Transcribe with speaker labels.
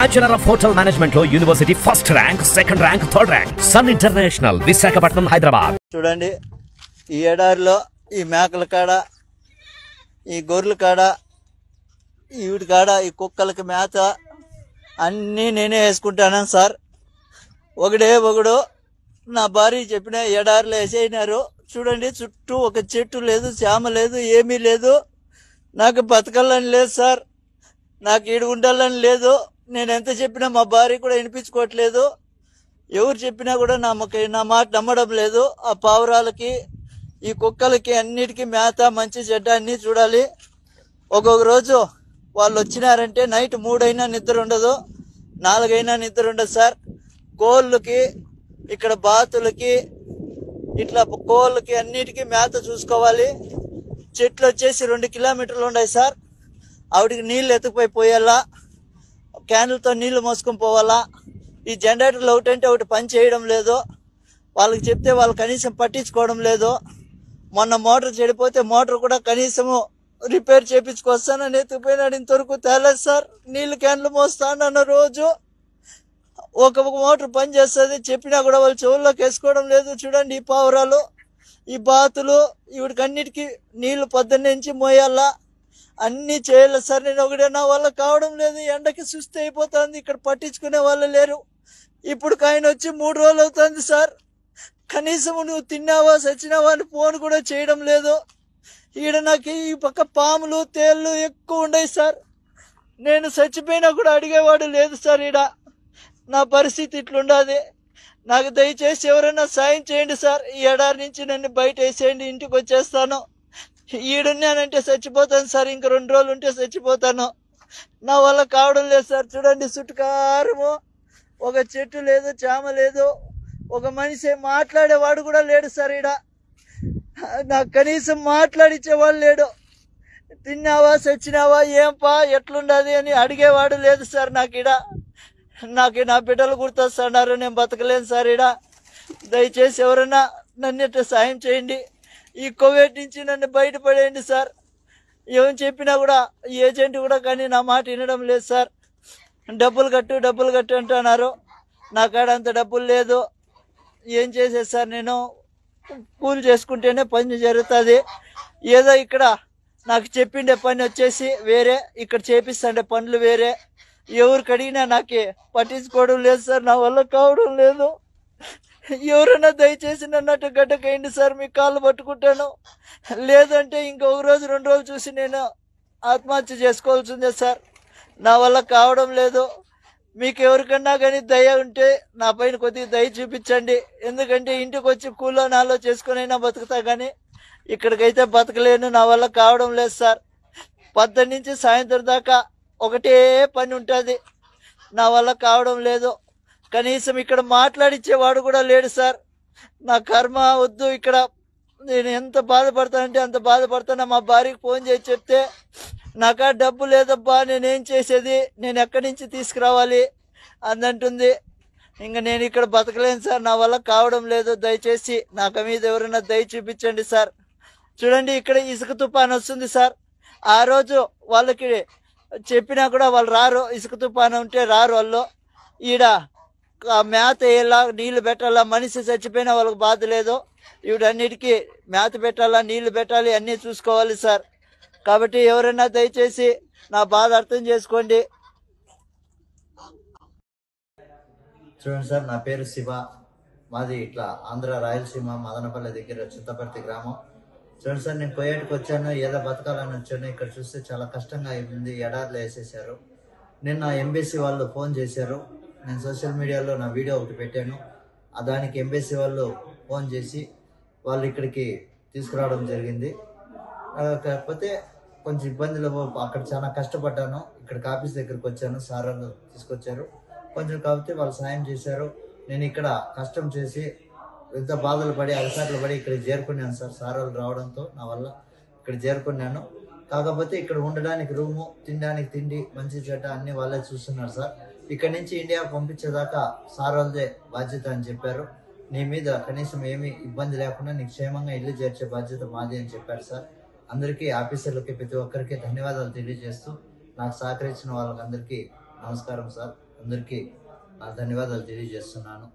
Speaker 1: Bachelor of Hotel Management లో university first rank, second rank, third rank. Sun International, Visakhapatnam, Hyderabad.
Speaker 2: చూడండి, ఈ ఎడారిలో ఈ మేకల కాడ, ఈ గొర్రెల కాడ, వీటి కాడ, ఈ కుక్కలకి మేత అన్నీ నేనే వేసుకుంటాను సార్. ఒకడు నా భార్య చెప్పిన ఎడారిలో వేసేసినారు. చూడండి, చుట్టూ ఒక చెట్టు లేదు, చేమ లేదు, ఏమీ లేదు. నాకు బతకాలని లేదు సార్, నాకు ఈడు ఉండాలని లేదు. నేను ఎంత చెప్పినా మా భార్య కూడా వినిపించుకోవట్లేదు. ఎవరు చెప్పినా కూడా నా మాట నమ్మడం లేదు. ఆ పావురాలకి, ఈ కుక్కలకి అన్నిటికీ మేత, మంచి చెడ్డ అన్నీ చూడాలి. ఒక్కొక్క రోజు వాళ్ళు వచ్చినారంటే నైట్ 3 అయినా నిద్ర ఉండదు, 4 అయినా నిద్ర ఉండదు సార్. కోళ్ళకి, ఇక్కడ బాతులకి, ఇట్లా కోళ్ళకి అన్నిటికీ మేత చూసుకోవాలి. చెట్లు వచ్చేసి 2 కిలోమీటర్లు ఉన్నాయి సార్. ఆవిడికి నీళ్ళు ఎత్తుకుపోయి పోయాలా, క్యాన్లతో నీళ్లు మోసుకొని పోవాలా. ఈ జనరేటర్లు ఒకటంటే ఒకటి పని చేయడం లేదు. వాళ్ళకి చెప్తే వాళ్ళు కనీసం పట్టించుకోవడం లేదు. మొన్న మోటార్ చెడిపోతే మోటార్ కూడా కనీసము రిపేర్ చేయించుకొస్తానని ఎత్తుకుపోయినాడు. ఇంతవరకు తేలేదు సార్. నీళ్లు క్యాన్లు మోస్తానన్న రోజు ఒక మోటార్ పని చేస్తుంది, చెప్పినా కూడా వాళ్ళు చెవుల్లోకి వేసుకోవడం లేదు. చూడండి, ఈ పావురాలు, ఈ బాతులు, వీడికన్నిటికీ నీళ్లు పొద్దున్నుంచి మోయాలా, అన్నీ చేయాలి సార్. నేను ఒకటే, నా వల్ల కావడం లేదు. ఎండకి సుస్థి అయిపోతుంది. ఇక్కడ పట్టించుకునే వాళ్ళు లేరు. ఇప్పుడు ఆయన వచ్చి 3 రోజులు అవుతుంది సార్. కనీసం నువ్వు తిన్నావా, సచ్చినావా అని ఫోన్ కూడా చేయడం లేదు. ఈడ నాకు ఈ పక్క పాములు, తేళ్ళు ఎక్కువ ఉన్నాయి సార్. నేను చచ్చిపోయినా కూడా అడిగేవాడు లేదు సార్. ఈడ నా పరిస్థితి ఇట్లుండాది. నాకు దయచేసి ఎవరైనా సాయం చేయండి సార్. ఈ ఎడారి నుంచి నన్ను బయట వేసేయండి, ఇంటికి వచ్చేస్తాను. ఈడున్నానంటే చచ్చిపోతాను సార్. ఇంక 2 రోజులు ఉంటే చచ్చిపోతాను. నా వల్ల కావడం లేదు సార్. చూడండి, చుట్టుకారము ఒక చెట్టు లేదు, చేమ లేదు, ఒక మనిషి మాట్లాడేవాడు కూడా లేడు సార్. ఈడ నాకు కనీసం మాట్లాడిచ్చేవాడు లేడు. తిన్నావా, చచ్చినావా, ఏంపా, ఎట్లుండదు అని అడిగేవాడు లేదు సార్. నాకు నా బిడ్డలు గుర్తొస్తున్నారు. నేను బతకలేను సార్. ఈడ దయచేసి ఎవరైనా నన్ను సాయం చేయండి. ఈ కోవిడ్ నుంచి నన్ను బయటపడేయండి సార్. ఏమని చెప్పినా కూడా ఏజెంట్ కూడా కానీ నా మాట వినడం లేదు సార్. డబ్బులు కట్టు అంటున్నారు. నా కాడ అంత డబ్బులు లేదు. ఏం చేసేది సార్? నేను కూలి చేసుకుంటేనే పని జరుగుతుంది. ఏదో ఇక్కడ నాకు చెప్పిండే పని వచ్చేసి వేరే, ఇక్కడ చేపిస్తుండే పనులు వేరే. ఎవరికి అడిగినా నాకు పట్టించుకోవడం లేదు సార్. నా వల్ల కావడం లేదు. ఎవరైనా దయచేసి నన్నట్టు గడ్డకేయండి సార్. మీ కాళ్ళు పట్టుకుంటాను. లేదంటే ఇంకొక రోజు 2 రోజులు చూసి నేను ఆత్మహత్య చేసుకోవాల్సిందే సార్. నా వల్ల కావడం లేదు. మీకు ఎవరికన్నా కానీ దయ ఉంటే నా పైన కొద్దిగా దయ చూపించండి. ఎందుకంటే ఇంటికి వచ్చి కూలో నాలో చేసుకునైనా బతుకుతా, కానీ ఇక్కడికైతే బతకలేను. నా వల్ల కావడం లేదు సార్. 10 నుంచి సాయంత్రం దాకా ఒకటే పని ఉంటుంది. నా వల్ల కావడం లేదు. కనీసం ఇక్కడ మాట్లాడిచ్చేవాడు కూడా లేడు సార్. నా కర్మ వద్దు. ఇక్కడ నేను ఎంత బాధపడతానంటే అంత బాధపడతాను. మా భార్యకి ఫోన్ చేసి చెప్తే, నాకా డబ్బు లేదబ్బా, నేనేం చేసేది, నేను ఎక్కడి నుంచి తీసుకురావాలి అందంటుంది. ఇంకా నేను ఇక్కడ బతకలేను సార్. నా వల్ల కావడం లేదు. దయచేసి నాకు మీద ఎవరైనా దయ చూపించండి సార్. చూడండి, ఇక్కడ ఇసుక తుఫాను వస్తుంది సార్. ఆ రోజు వాళ్ళకి చెప్పినా కూడా వాళ్ళు రారు. ఇసుక తుఫాను ఉంటే రారు వాళ్ళు. ఈడ మేత వేయాలా, నీళ్లు పెట్టాలా. మనిషి చచ్చిపోయినా వాళ్ళకి బాధ లేదు. వీడన్నిటికీ మేత పెట్టాలా, నీళ్లు పెట్టాలి, అన్నీ చూసుకోవాలి సార్. కాబట్టి ఎవరైనా దయచేసి నా బాధ అర్థం చేసుకోండి. చూడండి సార్, నా పేరు శివ. మాది ఇట్లా ఆంధ్ర రాయలసీమ మదనపల్లి దగ్గర చింతపర్తి గ్రామం. చూడండి సార్, నేను కొయ్యేటికి వచ్చాను, ఏదో బతకాలని వచ్చాను. ఇక్కడ చూస్తే చాలా కష్టంగా అయిపోయింది. ఎడార్లు వేసేసారు. నిన్న ఎంబీసీ వాళ్ళు ఫోన్ చేశారు. నేను సోషల్ మీడియాలో నా వీడియో ఒకటి పెట్టాను. దానికి ఎంబీసీ వాళ్ళు ఫోన్ చేసి వాళ్ళు ఇక్కడికి తీసుకురావడం జరిగింది. కాకపోతే కొంచెం ఇబ్బందులు, అక్కడ చాలా కష్టపడ్డాను. ఇక్కడికి ఆఫీస్ దగ్గరికి వచ్చాను, సార్ వాళ్ళు తీసుకొచ్చారు. కొంచెం కాకపోతే వాళ్ళు సాయం చేశారు. నేను ఇక్కడ కష్టం చేసి ఎంత బాధలు పడి, అలసాట్లు పడి ఇక్కడికి చేరుకున్నాను సార్. సార్ వాళ్ళు రావడంతో నా వల్ల ఇక్కడ చేరుకున్నాను. కాకపోతే ఇక్కడ ఉండడానికి రూము, తినడానికి తిండి, మంచి చెడ్డ అన్ని వాళ్ళే చూస్తున్నారు సార్. ఇక్కడ నుంచి ఇండియా పంపించేదాకా సార్ వాళ్ళదే బాధ్యత అని చెప్పారు. నీ మీద కనీసం ఏమీ ఇబ్బంది లేకుండా నీకు క్షేమంగా ఇల్లు చేర్చే బాధ్యత మాది అని చెప్పారు సార్. అందరికీ, ఆఫీసర్లకి, ప్రతి ఒక్కరికి ధన్యవాదాలు తెలియజేస్తూ నాకు సహకరించిన వాళ్ళకందరికీ నమస్కారం సార్. అందరికీ ధన్యవాదాలు తెలియజేస్తున్నాను.